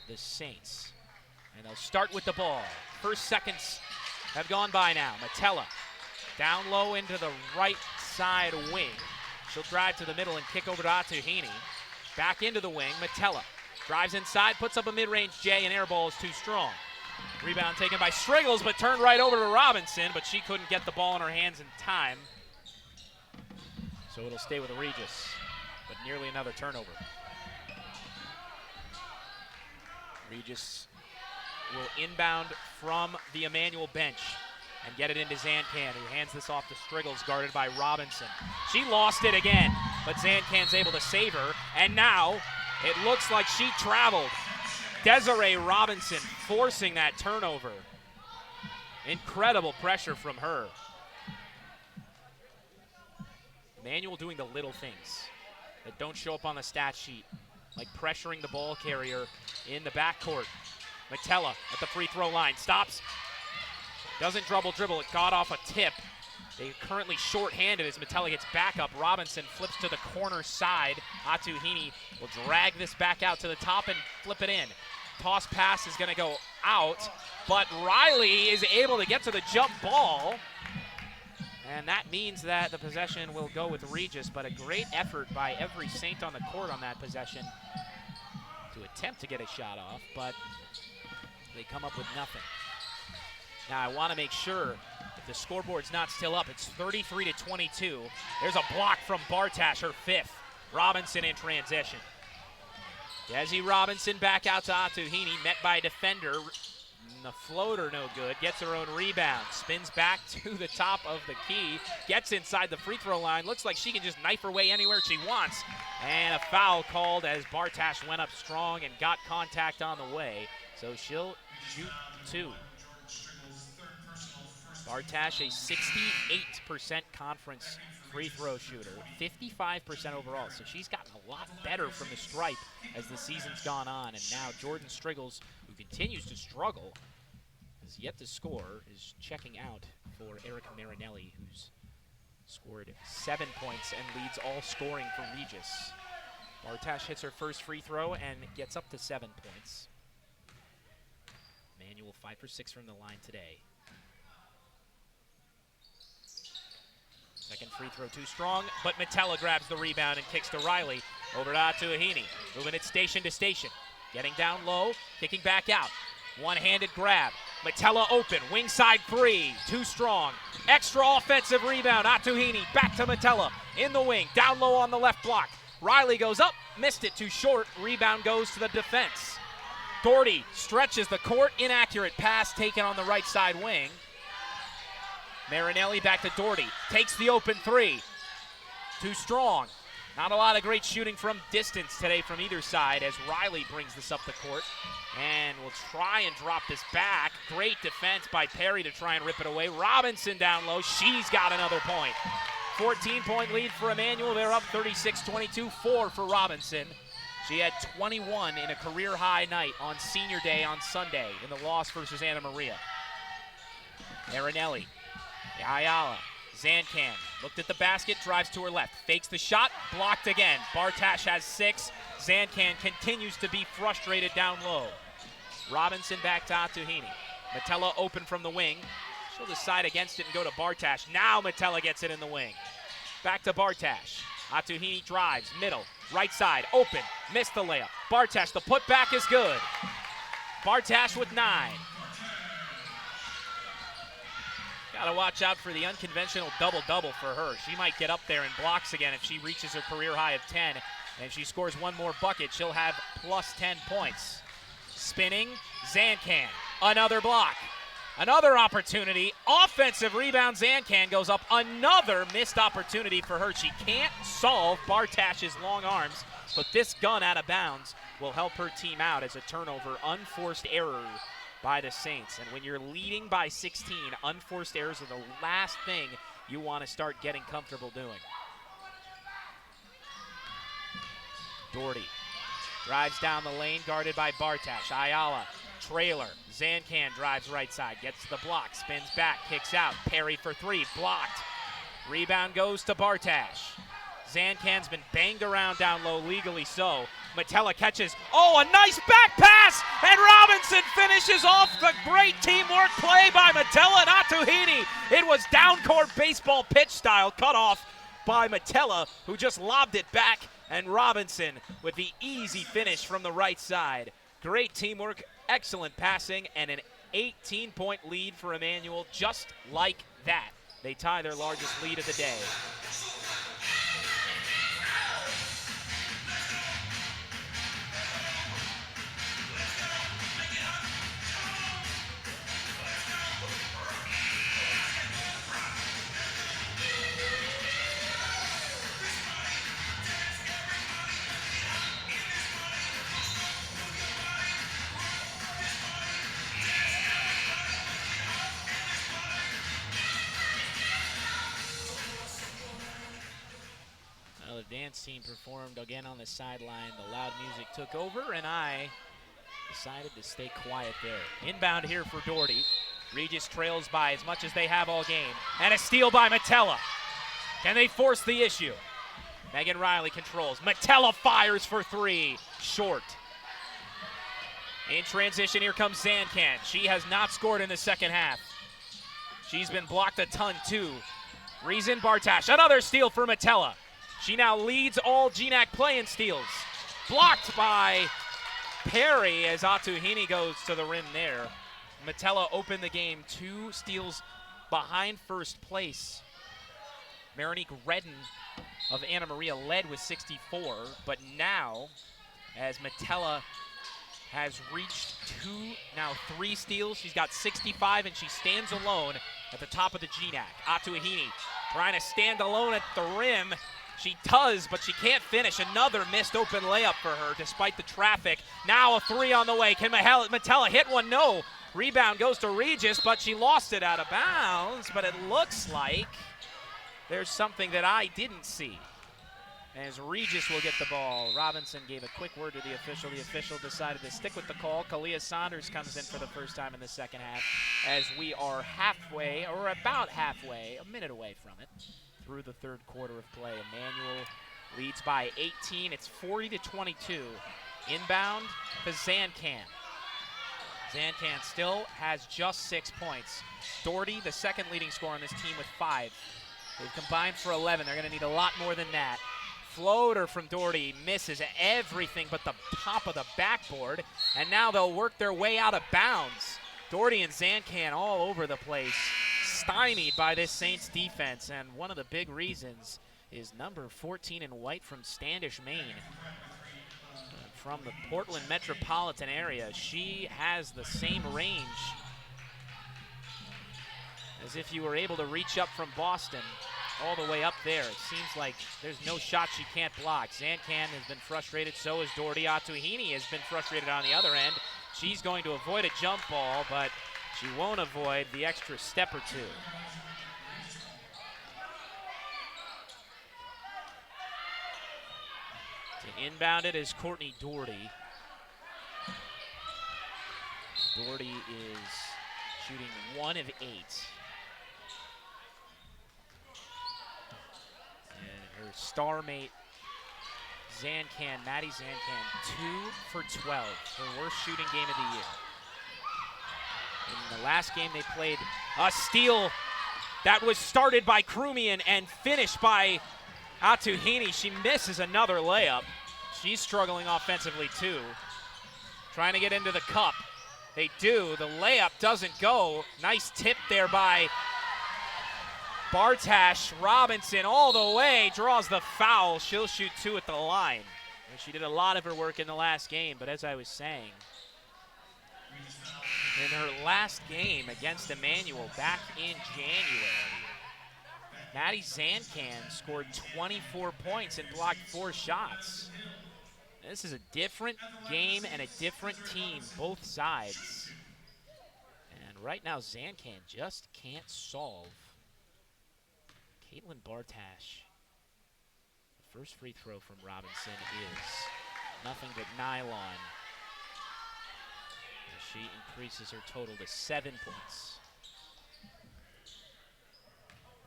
the Saints. And they'll start with the ball. First seconds have gone by now. Metella down low into the right side wing. She'll drive to the middle and kick over to Atuhini. Back into the wing. Metella drives inside, puts up a mid-range J, and air ball is too strong. Rebound taken by Striggles, but turned right over to Robinson, but she couldn't get the ball in her hands in time. So it'll stay with Regis, but nearly another turnover. Regis will inbound from the Emmanuel bench and get it into Zancan, who hands this off to Striggles, guarded by Robinson. She lost it again, but Zancan's able to save her, and now it looks like she traveled. Desiree Robinson forcing that turnover. Incredible pressure from her. Emmanuel doing the little things that don't show up on the stat sheet, like pressuring the ball carrier in the backcourt. Metella at the free throw line, stops, doesn't dribble, it got off a tip. They're currently short-handed as Metella gets back up. Robinson flips to the corner side. Atuhini will drag this back out to the top and flip it in. Toss pass is gonna go out, but Riley is able to get to the jump ball. And that means that the possession will go with Regis, but a great effort by every Saint on the court on that possession to attempt to get a shot off, but they come up with nothing. Now I want to make sure if the scoreboard's not still up, it's 33-22. There's a block from Bartash, her fifth. Robinson in transition. Desi Robinson back out to Atuhini, met by a defender. The floater no good, gets her own rebound, spins back to the top of the key, gets inside the free throw line, looks like she can just knife her way anywhere she wants, and a foul called as Bartash went up strong and got contact on the way, so she'll shoot two. Bartash, a 68% conference free throw shooter, 55% overall, so she's gotten a lot better from the stripe as the season's gone on, and now Jordan Striggles, who continues to struggle, has yet to score, is checking out for Erica Marinelli, who's scored 7 points and leads all scoring for Regis. Bartash hits her first free throw and gets up to 7 points. Emmanuel 5 for 6 from the line today. Second free throw too strong, but Metella grabs the rebound and kicks to Riley. Over to Atuhini, moving it station to station. Getting down low, kicking back out. One-handed grab. Metella open, wing side three, too strong. Extra offensive rebound, Atuhini back to Metella in the wing, down low on the left block. Riley goes up, missed it too short, rebound goes to the defense. Doherty stretches the court, inaccurate pass taken on the right side wing. Marinelli back to Doherty, takes the open three, too strong. Not a lot of great shooting from distance today from either side as Riley brings this up the court and will try and drop this back. Great defense by Perry to try and rip it away. Robinson down low, she's got another point. 14-point lead for Emmanuel, they're up 36-22, 4 for Robinson. She had 21 in a career-high night on senior day on Sunday in the loss versus Anna Maria. Marinelli. Ayala, Zancan, looked at the basket, drives to her left, fakes the shot, blocked again. Bartash has 6. Zancan continues to be frustrated down low. Robinson back to Atuhini. Metella open from the wing. She'll decide against it and go to Bartash. Now Metella gets it in the wing. Back to Bartash. Atuhini drives, middle, right side, open, missed the layup. Bartash, the putback is good. Bartash with 9. Got to watch out for the unconventional double-double for her. She might get up there in blocks again if she reaches her career high of 10. And if she scores one more bucket, she'll have plus 10 points. Spinning, Zancan, another block. Another opportunity, offensive rebound, Zancan goes up. Another missed opportunity for her. She can't solve Bartash's long arms, but this gun out of bounds will help her team out as a turnover, unforced error by the Saints. And when you're leading by 16, unforced errors are the last thing you want to start getting comfortable doing. Doherty drives down the lane, guarded by Bartash. Ayala, trailer. Zancan drives right side, gets to the block, spins back, kicks out. Perry for 3, blocked. Rebound goes to Bartash. Zancan's been banged around down low, legally so. Metella catches. Oh, a nice back pass! pass, and Robinson finishes off the great teamwork play by Metella and Atuhini. It was down-court baseball pitch style, cut off by Metella, who just lobbed it back, and Robinson with the easy finish from the right side. Great teamwork, excellent passing, and an 18-point lead for Emmanuel, just like that. They tie their largest lead of the day. The dance team performed again on the sideline. The loud music took over, and I decided to stay quiet there. Inbound here for Doherty. Regis trails by as much as they have all game. And a steal by Metella. Can they force the issue? Megan Riley controls. Metella fires for three. Short. In transition, here comes Zancan. She has not scored in the second half. She's been blocked a ton, too. Reason Bartash. Another steal for Metella. She now leads all GNAC play in steals. Blocked by Perry as Atuhini goes to the rim there. Metella opened the game 2 steals behind first place. Marinique Redden of Anna Maria led with 64, but now as Metella has reached 3 steals, she's got 65 and she stands alone at the top of the GNAC. Atuhini trying to stand alone at the rim. She does, but she can't finish. Another missed open layup for her despite the traffic. Now a 3 on the way. Can Metella hit one? No. Rebound goes to Regis, but she lost it out of bounds. But it looks like there's something that I didn't see. As Regis will get the ball. Robinson gave a quick word to the official. The official decided to stick with the call. Kalia Saunders comes in for the first time in the second half as we are halfway, or about halfway, a minute away from it, through the third quarter of play. Emmanuel leads by 18. It's 40-22. Inbound to Zancan. Zancan still has just 6 points. Doherty, the second leading scorer on this team, with 5. They've combined for 11. They're going to need a lot more than that. Floater from Doherty misses everything but the top of the backboard, and now they'll work their way out of bounds. Doherty and Zancan all over the place, stymied by this Saints defense, and one of the big reasons is number 14 in white from Standish, Maine. From the Portland metropolitan area, she has the same range as if you were able to reach up from Boston all the way up there. It seems like there's no shot she can't block. Zancan has been frustrated, so is Doherty. Atuhini has been frustrated on the other end. She's going to avoid a jump ball, but she won't avoid the extra step or two. To inbound it is Courtney Doherty. Doherty is shooting 1 of 8. And her star mate, Maddie Zancan, 2 for 12, her worst shooting game of the year. In the last game they played, a steal that was started by Krumian and finished by Atuhini. She misses another layup. She's struggling offensively too. Trying to get into the cup. They do. The layup doesn't go. Nice tip there by Bartash. Robinson all the way, draws the foul. She'll shoot 2 at the line. And she did a lot of her work in the last game, but as I was saying, in her last game against Emmanuel back in January, Maddie Zancan scored 24 points and blocked 4 shots. This is a different game and a different team, both sides. And right now, Zancan just can't solve Caitlin Bartash. The first free throw from Robinson is nothing but nylon. As she increases her total to 7 points.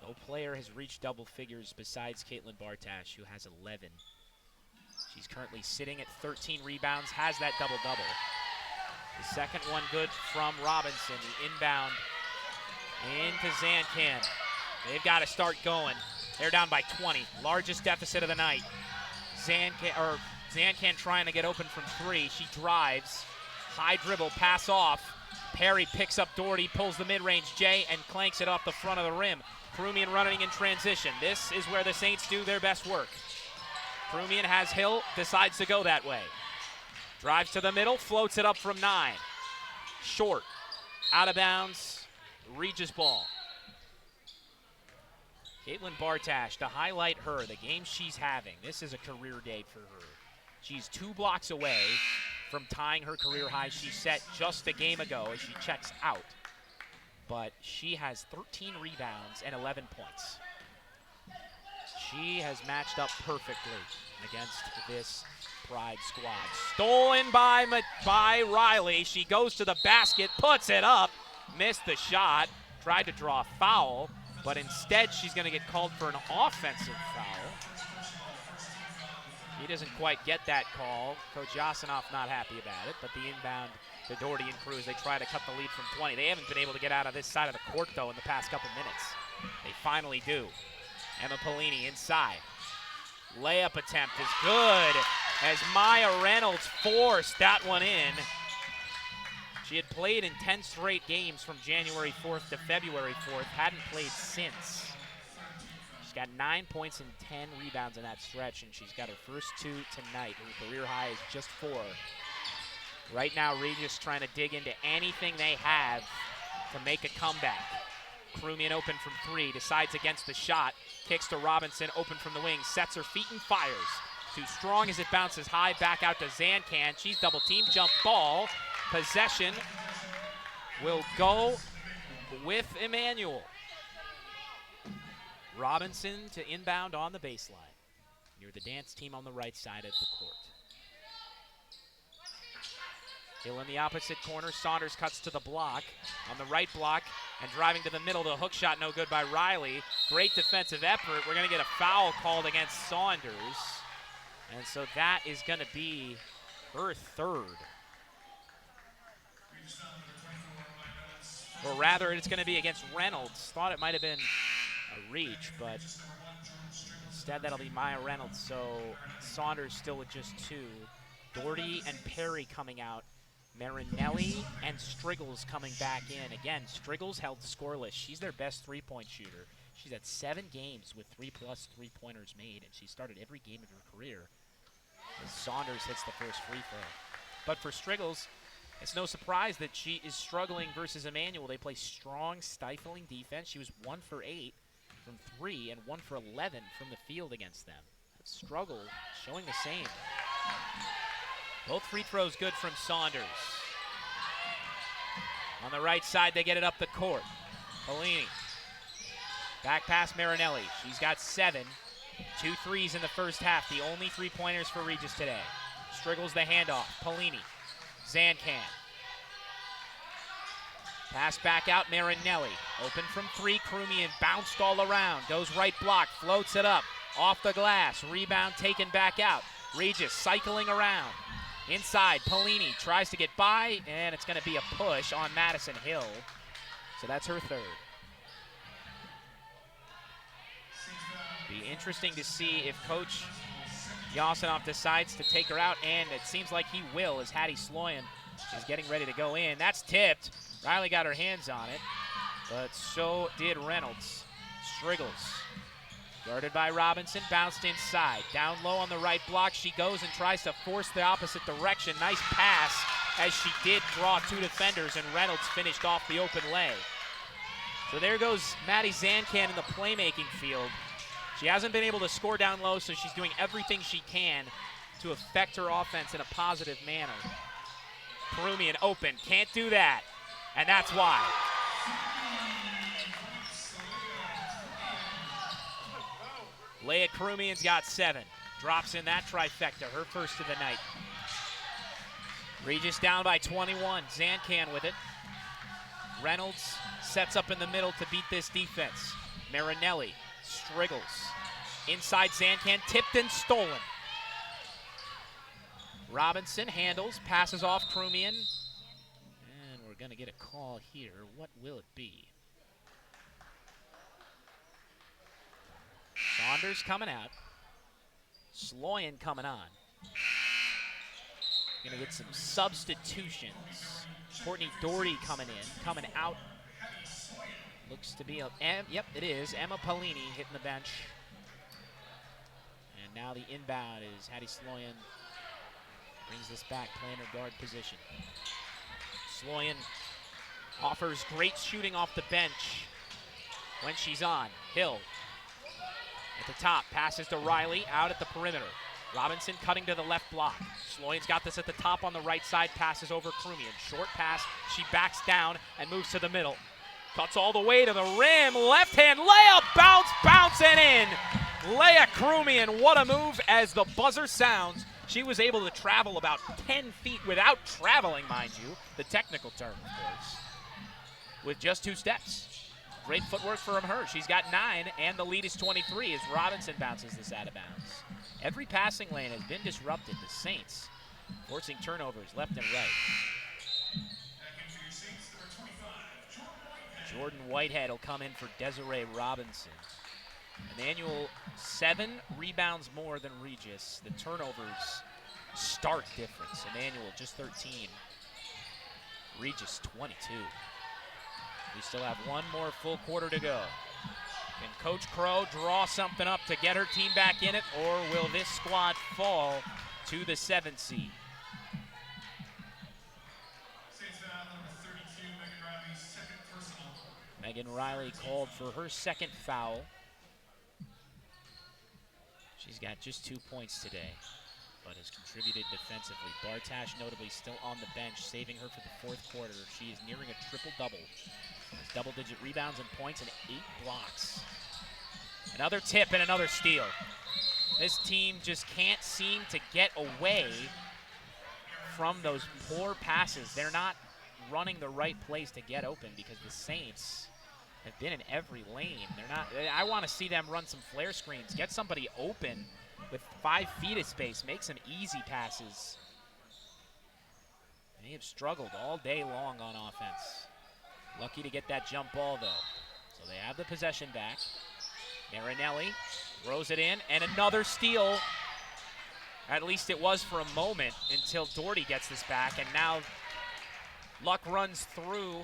No player has reached double figures besides Caitlin Bartash, who has 11. She's currently sitting at 13 rebounds, has that double-double. The second one good from Robinson. The inbound into Zancan. They've got to start going. They're down by 20. Largest deficit of the night. Zancan trying to get open from three. She drives. High dribble, pass off. Perry picks up Doherty, pulls the mid-range J, and clanks it off the front of the rim. Krumian running in transition. This is where the Saints do their best work. Krumian has Hill, decides to go that way. Drives to the middle, floats it up from 9. Short, out of bounds, Regis ball. Caitlin Bartash, to highlight her, the game she's having. This is a career day for her. She's 2 blocks away from tying her career high she set just a game ago as she checks out. But she has 13 rebounds and 11 points. She has matched up perfectly against this Pride squad. Stolen by Riley. She goes to the basket, puts it up, missed the shot, tried to draw a foul, but instead she's going to get called for an offensive foul. He doesn't quite get that call. Coach Yasinoff not happy about it, but the inbound to Doherty and Cruz, they try to cut the lead from 20. They haven't been able to get out of this side of the court, though, in the past couple minutes. They finally do. Emma Polini inside. Layup attempt is good as Maya Reynolds forced that one in. She had played in 10 straight games from January 4th to February 4th, hadn't played since. She's got 9 points and 10 rebounds in that stretch, and she's got her first 2 tonight. Her career high is just 4. Right now, Regis trying to dig into anything they have to make a comeback. Krumian open from 3, decides against the shot, kicks to Robinson, open from the wing, sets her feet and fires. Too strong as it bounces high, back out to Zancan. She's double teamed, jump ball. Possession will go with Emmanuel. Robinson to inbound on the baseline. Near the dance team on the right side of the court. Hill in the opposite corner. Saunders cuts to the block. On the right block and driving to the middle. The hook shot no good by Riley. Great defensive effort. We're going to get a foul called against Saunders. And so that is going to be her 3rd. Or rather, it's going to be against Reynolds. Thought it might have been a reach, but instead that'll be Maya Reynolds. So Saunders still with just 2. Doherty and Perry coming out. Marinelli and Striggles coming back in. Again, Striggles held scoreless. She's their best 3-point shooter. She's had 7 games with 3+ 3-pointers made, and she started every game of her career as Saunders hits the first free throw. But for Striggles, it's no surprise that she is struggling versus Emmanuel. They play strong, stifling defense. She was 1 for 8 from 3 and 1 for 11 from the field against them. That struggle showing the same. Both free throws good from Saunders. On the right side, they get it up the court. Polini. Back pass Marinelli. She's got 7. 2 threes in the first half. The only 3-pointers for Regis today. Striggles the handoff. Polini. Zancan. Pass back out, Marinelli. Open from 3, Krumian bounced all around. Goes right block, floats it up. Off the glass, rebound taken back out. Regis cycling around. Inside, Polini tries to get by, and it's going to be a push on Madison Hill. So that's her 3rd. Be interesting to see if Coach Yasinoff decides to take her out, and it seems like he will as Hattie Sloyan is getting ready to go in. That's tipped. Riley got her hands on it, but so did Reynolds. Striggles, guarded by Robinson, bounced inside. Down low on the right block, she goes and tries to force the opposite direction. Nice pass as she did draw 2 defenders, and Reynolds finished off the open lay. So there goes Maddie Zancan in the playmaking field. She hasn't been able to score down low, so she's doing everything she can to affect her offense in a positive manner. Krumian open, can't do that, and that's why. Leia Krumian's got 7. Drops in that trifecta, her first of the night. Regis down by 21. Zancan with it. Reynolds sets up in the middle to beat this defense. Marinelli, Striggles. Inside Zancan, tipped and stolen. Robinson handles, passes off Krumian. going to get a call here. What will it be? Saunders coming out. Sloyan coming on. Going to get some substitutions. Courtney Doherty coming in. Coming out. Looks to be yep, it is. Emma Paulini hitting the bench. And now the inbound is Hattie Sloyan. Brings this back, playing her guard position. Sloyan offers great shooting off the bench when she's on. Hill at the top, passes to Riley, out at the perimeter. Robinson cutting to the left block. Sloyan's got this at the top on the right side, passes over Krumian. Short pass, she backs down and moves to the middle. Cuts all the way to the rim, left hand layup, bouncing in. Leah Krumian, what a move as the buzzer sounds. She was able to travel about 10 feet without traveling, mind you, the technical term, of course, with just 2 steps. Great footwork from her. She's got 9, and the lead is 23 as Robinson bounces this out of bounds. Every passing lane has been disrupted. The Saints forcing turnovers left and right. Jordan Whitehead will come in for Desiree Robinson. Emmanuel, 7 rebounds more than Regis. The turnovers, stark difference. Emmanuel just 13. Regis 22. We still have 1 more full quarter to go. Can Coach Crow draw something up to get her team back in it, or will this squad fall to the 7th seed? Megan Riley called for her 2nd foul. She's got just 2 points today, but has contributed defensively. Bartash notably still on the bench, saving her for the 4th quarter. She is nearing a triple-double. Has double-digit rebounds and points and 8 blocks. Another tip and another steal. This team just can't seem to get away from those poor passes. They're not running the right place to get open because the Saints have been in every lane. They're not. I want to see them run some flare screens, get somebody open with 5 feet of space, make some easy passes. They have struggled all day long on offense. Lucky to get that jump ball, though. So they have the possession back. Marinelli throws it in, and another steal. At least it was for a moment until Doherty gets this back, and now luck runs through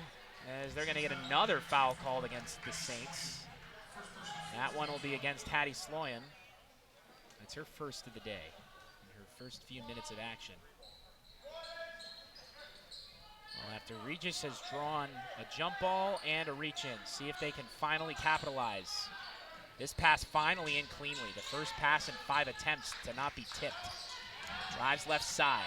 as they're going to get another foul called against the Saints. That one will be against Hattie Sloyan. That's her first of the day, in her first few minutes of action. Well, after Regis has drawn a jump ball and a reach-in, see if they can finally capitalize. This pass finally in cleanly. The first pass in 5 attempts to not be tipped. Drives left side.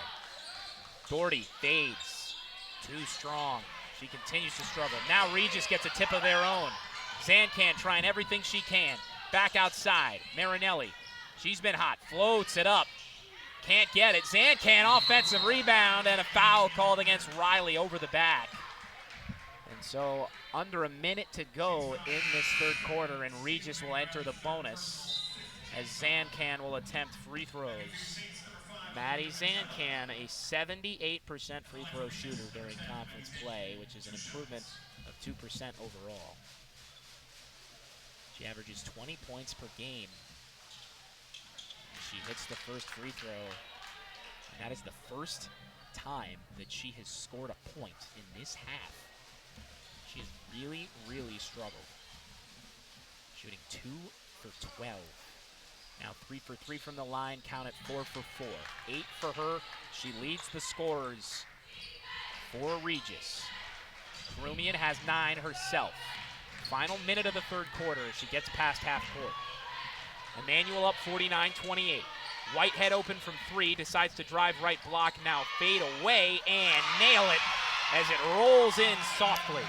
Doherty fades. Too strong. She continues to struggle. Now Regis gets a tip of their own. Zancan trying everything she can. Back outside. Marinelli. She's been hot. Floats it up. Can't get it. Zancan offensive rebound and a foul called against Riley over the back. And so under a minute to go in this 3rd quarter, and Regis will enter the bonus as Zancan will attempt free throws. Maddie Zancan, a 78% free throw shooter during conference play, which is an improvement of 2% overall. She averages 20 points per game. She hits the first free throw, and that is the first time that she has scored a point in this half. She has really, really struggled. Shooting 2 for 12. Now 3 for 3 from the line, count it 4 for 4. 8 for her. She leads the scorers for Regis. Krumian has 9 herself. Final minute of the 3rd quarter, she gets past half court. Emmanuel up 49-28. Whitehead open from 3, decides to drive right block, now fade away and nail it as it rolls in softly.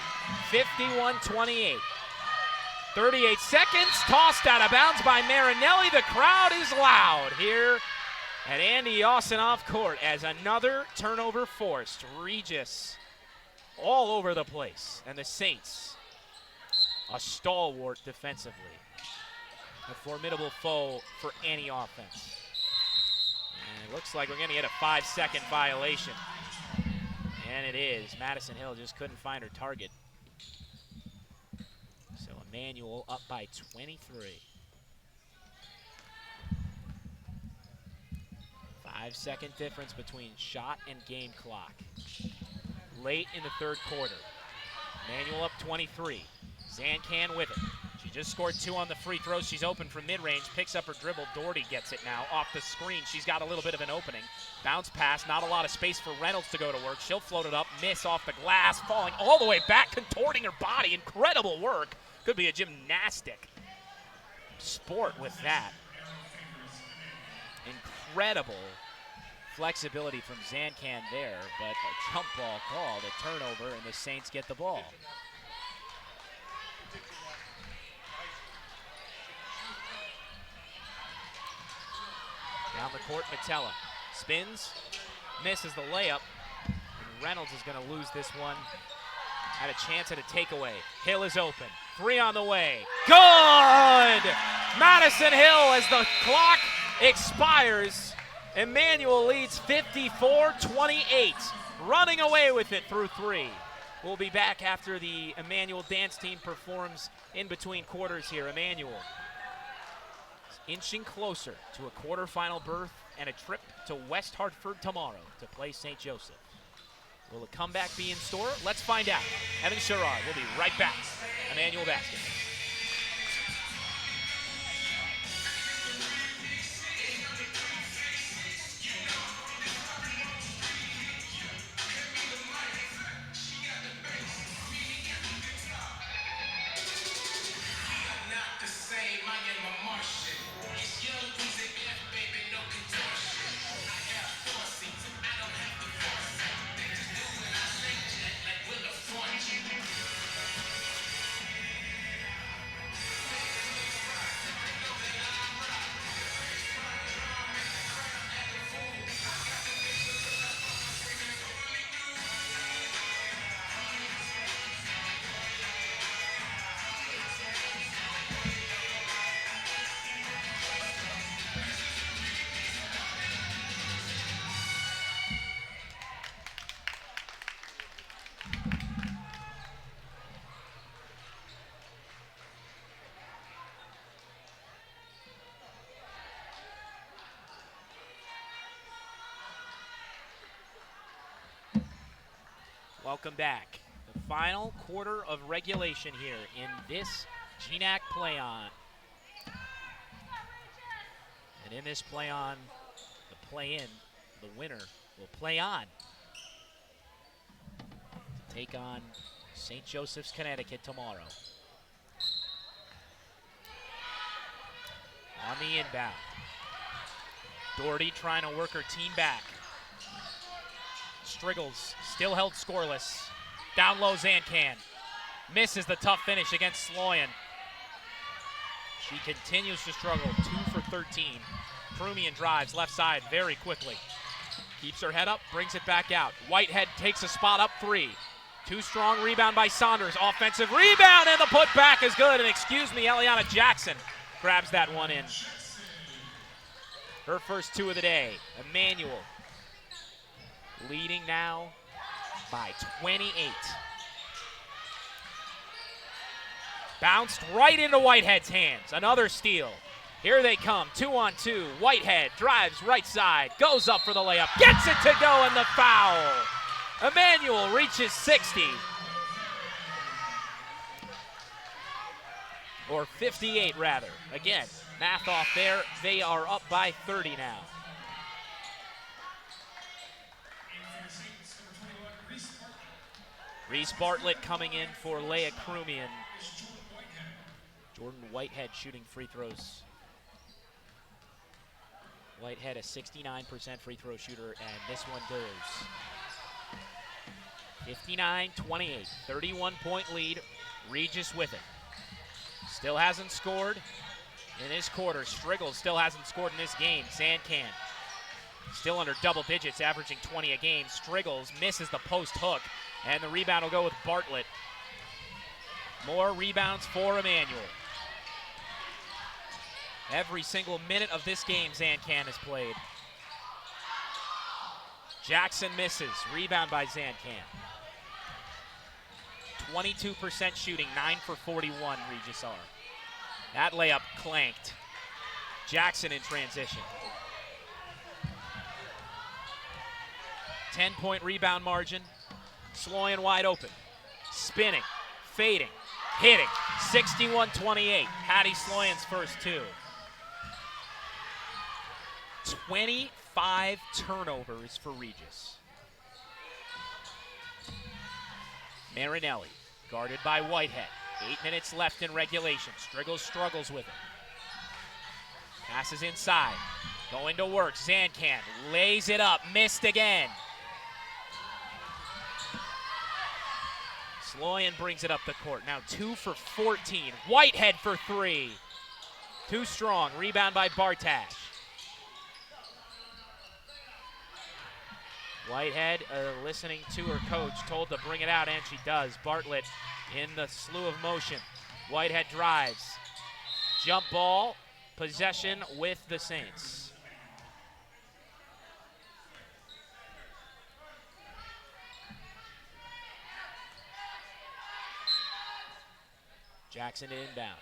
51-28. 38 seconds, tossed out of bounds by Marinelli. The crowd is loud here at Andy Yosinoff Court as another turnover forced. Regis all over the place, and the Saints a stalwart defensively. A formidable foe for any offense. And it looks like we're going to get a 5-second violation. And it is. Madison Hill just couldn't find her target. So Emmanuel up by 23. 5-second difference between shot and game clock. Late in the third quarter. Emmanuel up 23. Zancan with it. She just scored 2 on the free throws. She's open from mid-range, picks up her dribble. Doherty gets it now off the screen. She's got a little bit of an opening. Bounce pass, not a lot of space for Reynolds to go to work. She'll float it up, miss off the glass, falling all the way back, contorting her body. Incredible work. Could be a gymnastic sport with that. Incredible flexibility from Zancan there, but a jump ball called, a turnover, and the Saints get the ball. Down the court, Metella spins, misses the layup, and Reynolds is going to lose this one. Had a chance at a takeaway. Hill is open. 3 on the way. Good! Madison Hill as the clock expires. Emmanuel leads 54-28. Running away with it through 3. We'll be back after the Emmanuel dance team performs in between quarters here. Emmanuel inching closer to a quarterfinal berth and a trip to West Hartford tomorrow to play St. Joseph. Will a comeback be in store? Let's find out. Evan Sherrod will be right back. Emmanuel basketball. Welcome back. The final quarter of regulation here in this GNAC play-on. And in this play-on, the play-in, the winner will play on to take on St. Joseph's, Connecticut tomorrow. On the inbound. Doherty trying to work her team back. Striggles still held scoreless. Down low, Zancan. Misses the tough finish against Sloyan. She continues to struggle, 2 for 13. Krumian drives left side very quickly. Keeps her head up, brings it back out. Whitehead takes a spot up 3. Too strong, rebound by Saunders. Offensive rebound, and the putback is good. And excuse me, Eliana Jackson grabs that one in. Her first 2 of the day. Emmanuel leading now by 28. Bounced right into Whitehead's hands. Another steal. Here they come, 2-on-2. Whitehead drives right side, goes up for the layup, gets it to go, and the foul. Emmanuel reaches 60. Or 58 rather. Again, math off there. They are up by 30 now. Reese Bartlett coming in for Leah Krumian. Jordan Whitehead shooting free throws. Whitehead a 69% free throw shooter, and this one goes. 59-28, 31-point lead. Regis with it. Still hasn't scored in this quarter. Striggles still hasn't scored in this game. Zancan still under double digits, averaging 20 a game. Striggles misses the post hook, and the rebound will go with Bartlett. More rebounds for Emmanuel. Every single minute of this game, Zancan has played. Jackson misses. Rebound by Zancan. 22% shooting, 9 for 41, Regis are. That layup clanked. Jackson in transition. 10-point rebound margin. Sloyan wide open. Spinning, fading, hitting. 61-28. Patty Sloyan's first two. 25 turnovers for Regis. Marinelli, guarded by Whitehead. 8 minutes left in regulation. Striggles struggles with it. Passes inside. Going to work. Zancan lays it up. Missed again. Sloyan brings it up the court. Now 2 for 14. Whitehead for 3. Too strong. Rebound by Bartash. Whitehead listening to her coach, told to bring it out, and she does. Bartlett in the slew of motion. Whitehead drives. Jump ball. Possession with the Saints. Jackson inbound.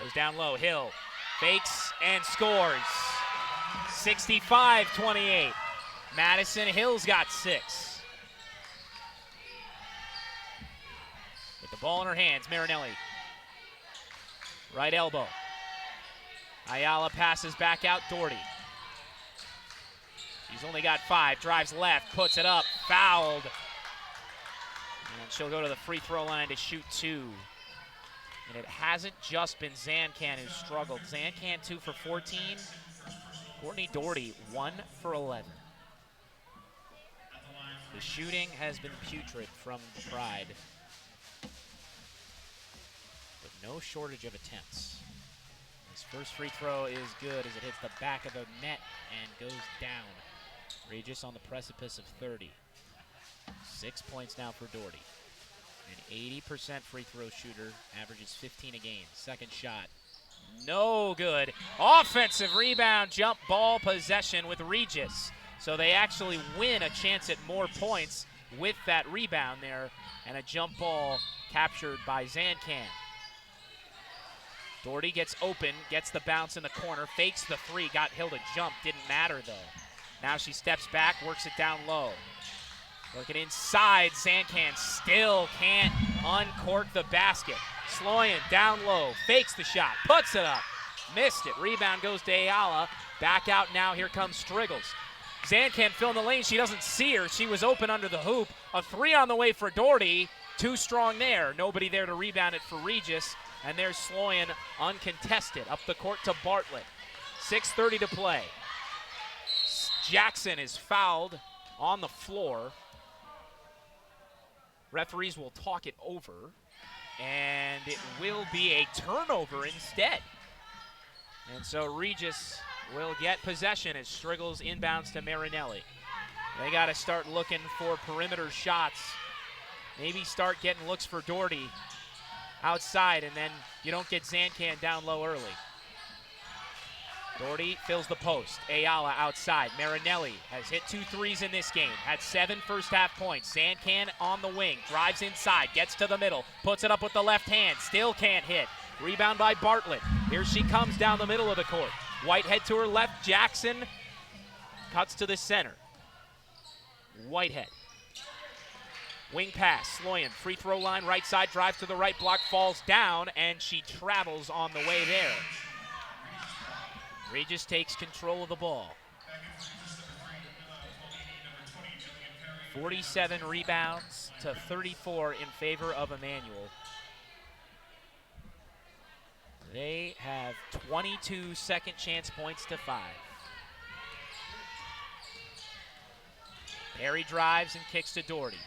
Goes down low. Hill fakes and scores. 65-28. Madison Hill's got 6. With the ball in her hands, Marinelli. Right elbow. Ayala passes back out. Doherty. She's only got 5. Drives left. Puts it up. Fouled. And she'll go to the free throw line to shoot 2. And it hasn't just been Zancan who struggled. Zancan 2 for 14. Courtney Doherty 1 for 11. The shooting has been putrid from the Pride, but no shortage of attempts. His first free throw is good as it hits the back of the net and goes down. Regis on the precipice of 30. 6 points now for Doherty. An 80% free throw shooter, averages 15 a game. Second shot, no good. Offensive rebound, jump ball possession with Regis. So they actually win a chance at more points with that rebound there, and a jump ball captured by Zancan. Doherty gets open, gets the bounce in the corner, fakes the 3, got Hill to jump, didn't matter though. Now she steps back, works it down low. Looking inside, Zancan still can't uncork the basket. Sloyan down low, fakes the shot, puts it up, missed it. Rebound goes to Ayala. Back out now, here comes Striggles. Zancan filling the lane, she doesn't see her. She was open under the hoop. A 3 on the way for Doherty. Too strong there. Nobody there to rebound it for Regis. And there's Sloyan uncontested. Up the court to Bartlett. 6:30 to play. Jackson is fouled on the floor. Referees will talk it over, and it will be a turnover instead. And so Regis will get possession as Striggles inbounds to Marinelli. They got to start looking for perimeter shots. Maybe start getting looks for Doherty outside, and then you don't get Zancan down low early. Doherty fills the post. Ayala outside. Marinelli has hit 2 threes in this game. Had 7 first half points. Zancan on the wing. Drives inside. Gets to the middle. Puts it up with the left hand. Still can't hit. Rebound by Bartlett. Here she comes down the middle of the court. Whitehead to her left. Jackson cuts to the center. Whitehead. Wing pass. Sloyan. Free throw line. Right side. Drives to the right. Block falls down. And she travels on the way there. Regis takes control of the ball. 47 rebounds to 34 in favor of Emmanuel. They have 22 second chance points to 5. Perry drives and kicks to Doherty.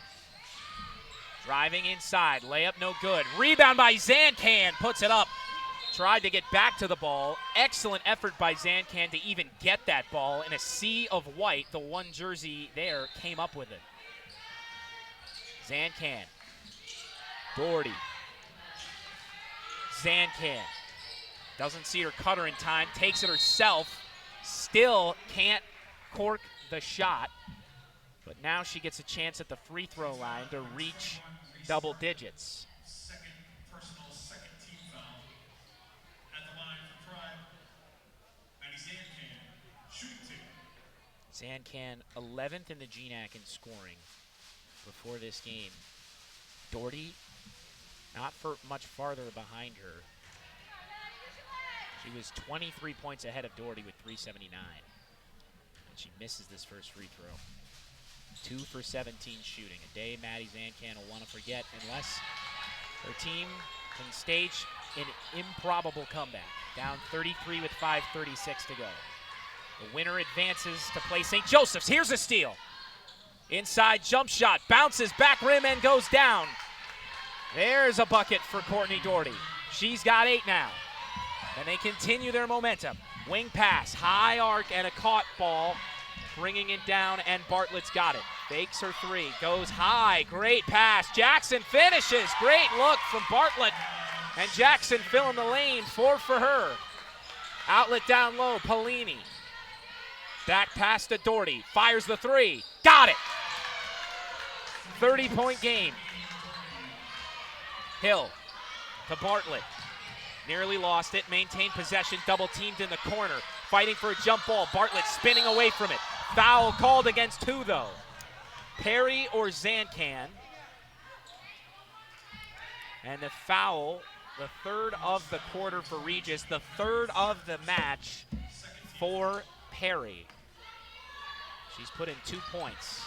Driving inside, layup no good. Rebound by Zancan, puts it up. Tried to get back to the ball. Excellent effort by Zancan to even get that ball. In a sea of white, the one jersey there came up with it. Zancan. Doherty. Zancan. Doesn't see her cutter in time. Takes it herself. Still can't cork the shot, but now she gets a chance at the free throw line to reach double digits. Second team foul at the line for Pride. Zancan 11th in the GNAC in scoring before this game. Doherty not for much farther behind her. She was 23 points ahead of Doherty with 379. And she misses this first free throw. 2 for 17 shooting. A day Maddie Zancan will want to forget unless her team can stage an improbable comeback. Down 33 with 5:36 to go. The winner advances to play St. Joseph's. Here's a steal. Inside jump shot, bounces back rim and goes down. There's a bucket for Courtney Doherty. She's got 8 now. And they continue their momentum. Wing pass, high arc, and a caught ball. Bringing it down, and Bartlett's got it. Fakes her 3, goes high, great pass. Jackson finishes, great look from Bartlett. And Jackson filling the lane, 4 for her. Outlet down low, Polini. Back pass to Doherty, fires the 3, got it. 30-point game. Hill to Bartlett. Nearly lost it, maintained possession, double teamed in the corner. Fighting for a jump ball, Bartlett spinning away from it. Foul called against who though? Perry or Zancan. And the foul, the third of the quarter for Regis, the third of the match for Perry. She's put in 2 points.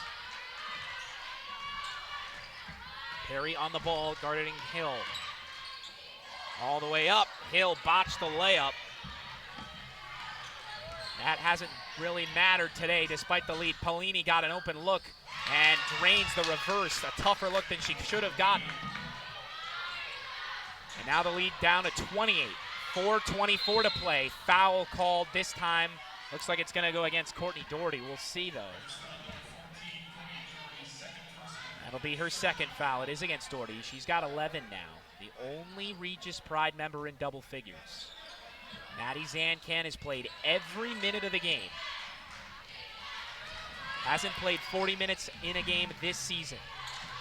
Perry on the ball, guarding Hill. All the way up, Hill botched the layup. That hasn't really mattered today despite the lead. Polini got an open look and drains the reverse, a tougher look than she should have gotten. And now the lead down to 28, 4:24 to play. Foul called this time. Looks like it's gonna go against Courtney Doherty. We'll see though. That'll be her second foul. It is against Doherty. She's got 11 now. The only Regis Pride member in double figures. Maddie Zancan has played every minute of the game. Hasn't played 40 minutes in a game this season.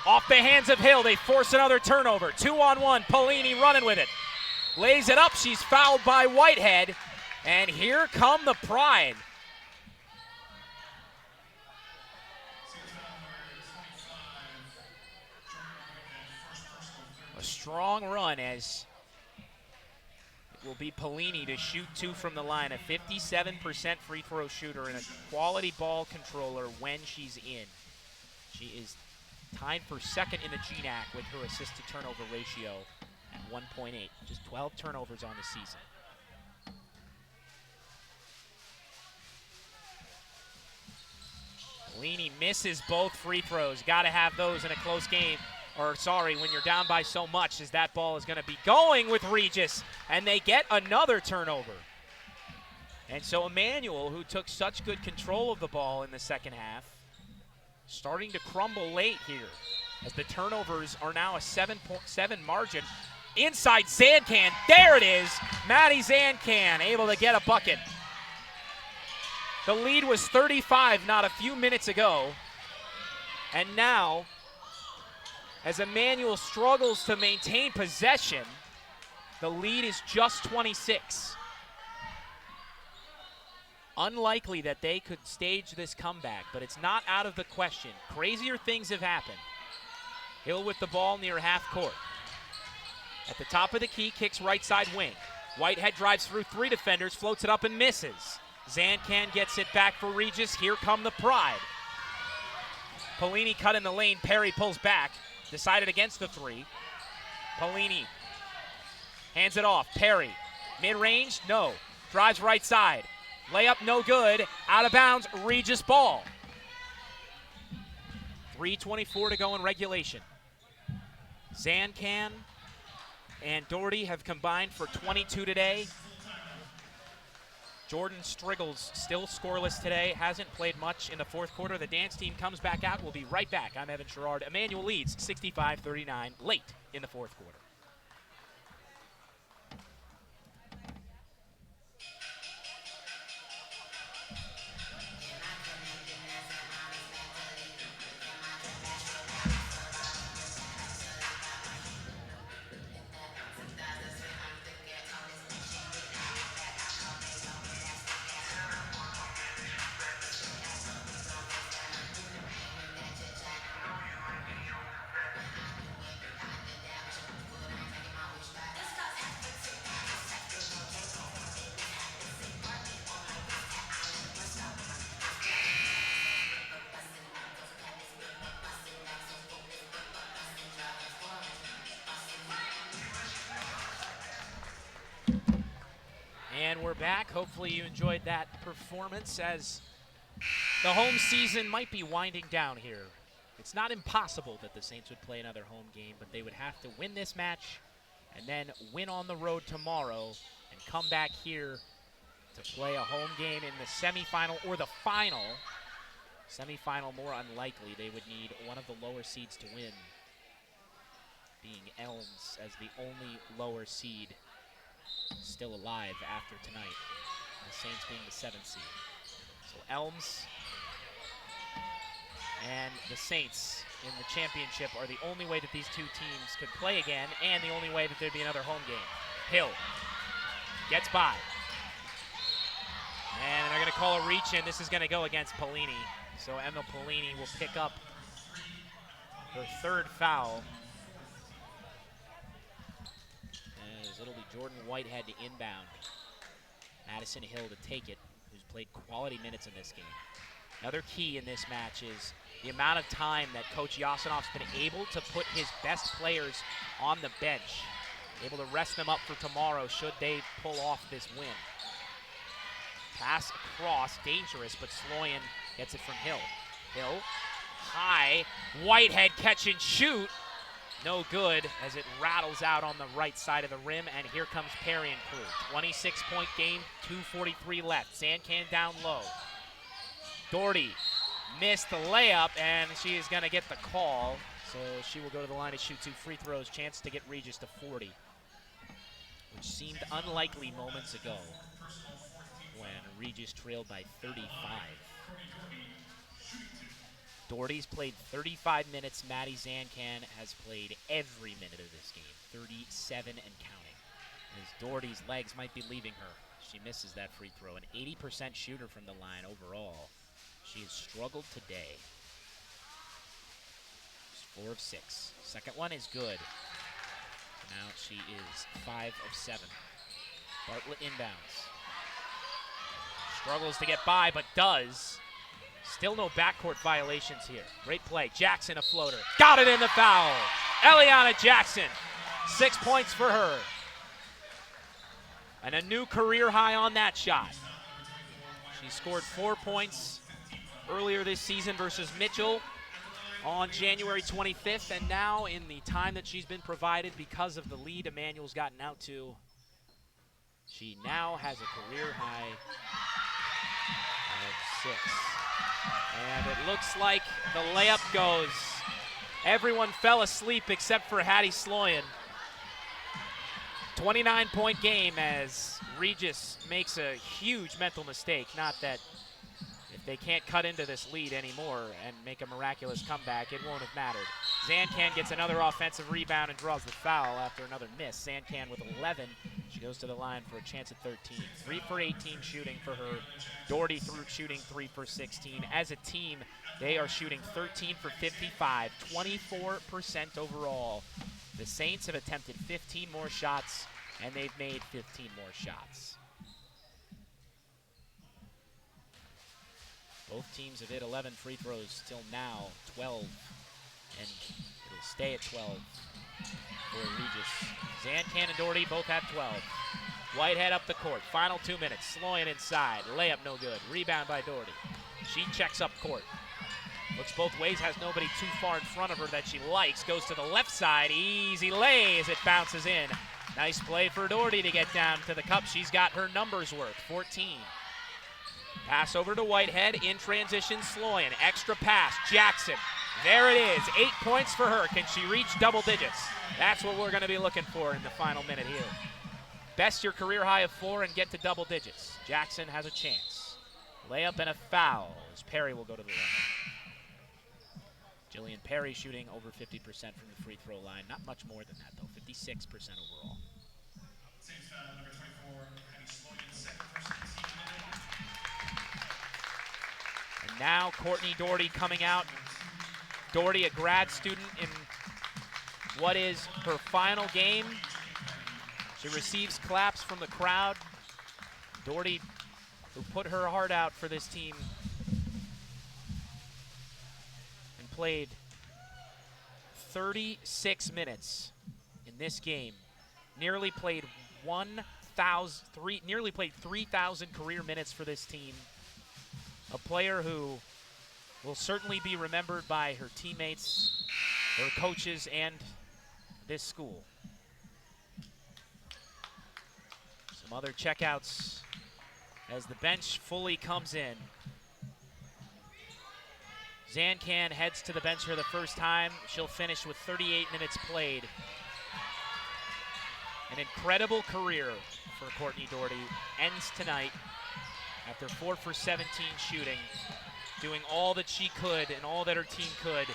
Off the hands of Hill, they force another turnover. 2-on-1, Polini running with it. Lays it up, she's fouled by Whitehead. And here come the Pride. A strong run as it will be Polini to shoot 2 from the line. A 57% free throw shooter and a quality ball controller when she's in. She is tied for second in the GNAC with her assist to turnover ratio at 1.8. Just 12 turnovers on the season. Polini misses both free throws. Got to have those in a close game. Or sorry, when you're down by so much, as that ball is going to be going with Regis. And they get another turnover. And so Emmanuel, who took such good control of the ball in the second half, starting to crumble late here as the turnovers are now a 7.7 margin. Inside Zancan, there it is. Maddie Zancan able to get a bucket. The lead was 35 not a few minutes ago. And now, as Emmanuel struggles to maintain possession, the lead is just 26. Unlikely that they could stage this comeback, but it's not out of the question. Crazier things have happened. Hill with the ball near half court. At the top of the key, kicks right side wing. Whitehead drives through 3 defenders, floats it up and misses. Zancan gets it back for Regis. Here come the Pride. Polini cut in the lane. Perry pulls back. Decided against the 3. Polini hands it off. Perry, mid-range, no. Drives right side. Layup no good. Out of bounds, Regis ball. 3:24 to go in regulation. Zancan and Doherty have combined for 22 today. Jordan Striggles still scoreless today. Hasn't played much in the fourth quarter. The dance team comes back out. We'll be right back. I'm Evan Sherrard. Emmanuel leads 65-39 late in the fourth quarter. And we're back. Hopefully you enjoyed that performance as the home season might be winding down here. It's not impossible that the Saints would play another home game, but they would have to win this match and then win on the road tomorrow and come back here to play a home game in the semifinal or the final. Semifinal more unlikely. They would need one of the lower seeds to win, being Elms as the only lower seed still alive after tonight. The Saints being the 7th seed. So Elms and the Saints in the championship are the only way that these two teams could play again, and the only way that there'd be another home game. Hill gets by. And they're going to call a reach in. This is going to go against Polini. So Emma Polini will pick up her 3rd foul. As it'll be Jordan Whitehead to inbound. Madison Hill to take it, who's played quality minutes in this game. Another key in this match is the amount of time that Coach Yasanov's been able to put his best players on the bench, able to rest them up for tomorrow should they pull off this win. Pass across, dangerous, but Sloyan gets it from Hill. Hill, high, Whitehead catch and shoot. No good as it rattles out on the right side of the rim, and here comes Perry and crew. 26-point game, 2:43 left. Zancan down low. Doherty missed the layup, and she is going to get the call. So she will go to the line to shoot 2 free throws, chance to get Regis to 40, which seemed unlikely moments ago when Regis trailed by 35. Doherty's played 35 minutes. Maddie Zancan has played every minute of this game, 37 and counting. As Doherty's legs might be leaving her. She misses that free throw. An 80% shooter from the line overall. She has struggled today. She's 4 of 6. Second one is good. Now she is 5 of 7. Bartlett inbounds. Struggles to get by, but does. Still no backcourt violations here. Great play. Jackson, a floater. Got it in the foul. Eliana Jackson, 6 points for her. And a new career high on that shot. She scored 4 points earlier this season versus Mitchell on January 25th. And now in the time that she's been provided because of the lead Emmanuel's gotten out to, she now has a career high of 6. And it looks like the layup goes. Everyone fell asleep except for Hattie Sloyan. 29-point game as Regis makes a huge mental mistake. Not that if they can't cut into this lead anymore and make a miraculous comeback, it won't have mattered. Zancan gets another offensive rebound and draws the foul after another miss. Zancan with 11. She goes to the line for a chance at 13. 3 for 18 shooting for her. Doherty shooting 3 for 16. As a team, they are shooting 13 for 55, 24% overall. The Saints have attempted 15 more shots, and they've made 15 more shots. Both teams have hit 11 free throws till now, 12, and it'll stay at 12 for Regis. Zancan and Doherty both have 12. Whitehead up the court, final 2 minutes. Sloyan inside, layup no good. Rebound by Doherty. She checks up court. Looks both ways, has nobody too far in front of her that she likes. Goes to the left side, easy lay as it bounces in. Nice play for Doherty to get down to the cup. She's got her numbers worth, 14. Pass over to Whitehead, in transition, Sloyan. Extra pass, Jackson. There it is, 8 points for her. Can she reach double digits? That's what we're gonna be looking for in the final minute here. Best your career high of 4 and get to double digits. Jackson has a chance. Layup and a foul as Perry will go to the line. Jillian Perry shooting over 50% from the free throw line. Not much more than that though, 56% overall. Saints foul number 24, Hattie Sloyan, second personal team. And now Courtney Doherty coming out. Doherty, a grad student in what is her final game. She receives claps from the crowd. Doherty, who put her heart out for this team and played 36 minutes in this game, nearly played 1 nearly played 3,000 career minutes for this team. A player who will certainly be remembered by her teammates, her coaches, and this school. Some other checkouts as the bench fully comes in. Zancan heads to the bench for the first time. She'll finish with 38 minutes played. An incredible career for Courtney Doherty ends tonight after 4 for 17 shooting, doing all that she could and all that her team could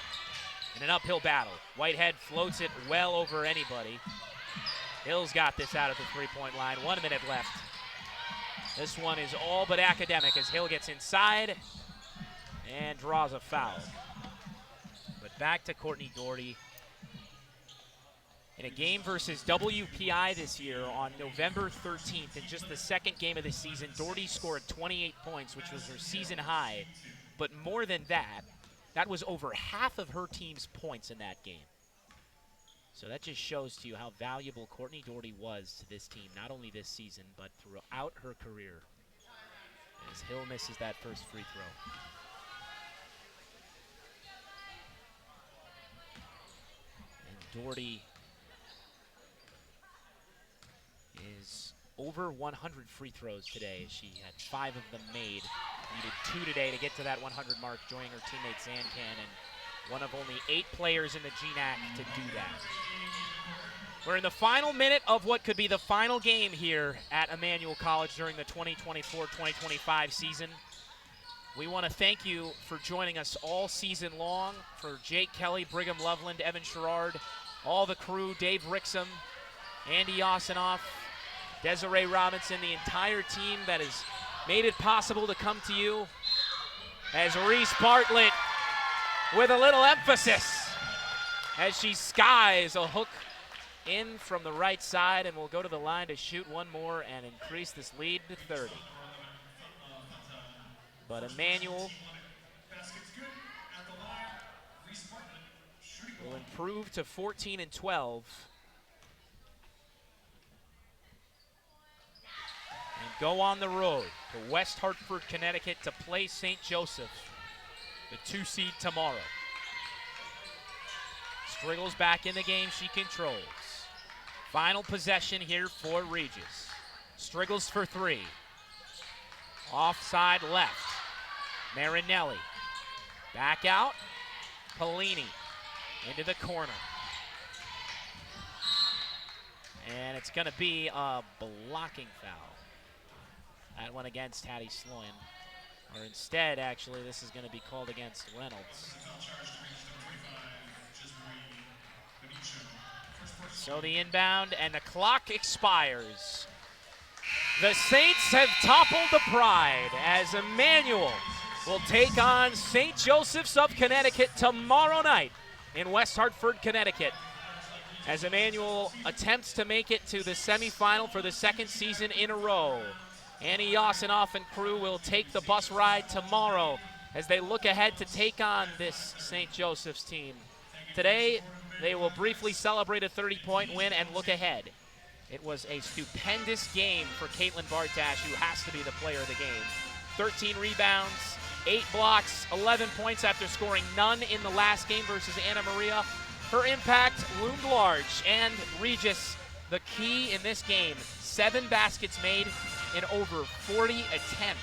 in an uphill battle. Whitehead floats it well over anybody. Hill's got this out at the three-point line. 1 minute left. This one is all but academic as Hill gets inside and draws a foul. But back to Courtney Doherty. In a game versus WPI this year on November 13th, in just the second game of the season, Doherty scored 28 points, which was her season high. But more than that, that was over half of her team's points in that game. So that just shows to you how valuable Courtney Doherty was to this team, not only this season, but throughout her career. As Hill misses that first free throw. And Doherty is over 100 free throws today. She had 5 of them made. Needed 2 today to get to that 100 mark, joining her teammate Zancan, and one of only 8 players in the GNAC to do that. We're in the final minute of what could be the final game here at Emmanuel College during the 2024-2025 season. We want to thank you for joining us all season long. For Jake Kelly, Brigham Loveland, Evan Sherrard, all the crew, Dave Rixam, Andy Yosinoff, Desiree Robinson, the entire team that has made it possible to come to you. As Reese Bartlett with a little emphasis as she skies a hook in from the right side and will go to the line to shoot one more and increase this lead to 30. But Emmanuel will improve to 14 and 12. And go on the road to West Hartford, Connecticut to play St. Joseph, the 2 seed tomorrow. Striggles back in the game, she controls. Final possession here for Regis. Striggles for 3. Offside left. Marinelli. Back out. Polini into the corner. And it's going to be a blocking foul. That one against Hattie Sloyan. Or instead, actually, this is going to be called against Reynolds. So the inbound, and the clock expires. The Saints have toppled the Pride as Emmanuel will take on St. Joseph's of Connecticut tomorrow night in West Hartford, Connecticut. As Emmanuel attempts to make it to the semifinal for the second season in a row. Annie Yosinoff and crew will take the bus ride tomorrow as they look ahead to take on this St. Joseph's team. Today, they will briefly celebrate a 30-point win and look ahead. It was a stupendous game for Caitlin Bartash, who has to be the player of the game. 13 rebounds, 8 blocks, 11 points after scoring none in the last game versus Anna Maria. Her impact loomed large, and Regis, the key in this game, 7 baskets made in over 40 attempts.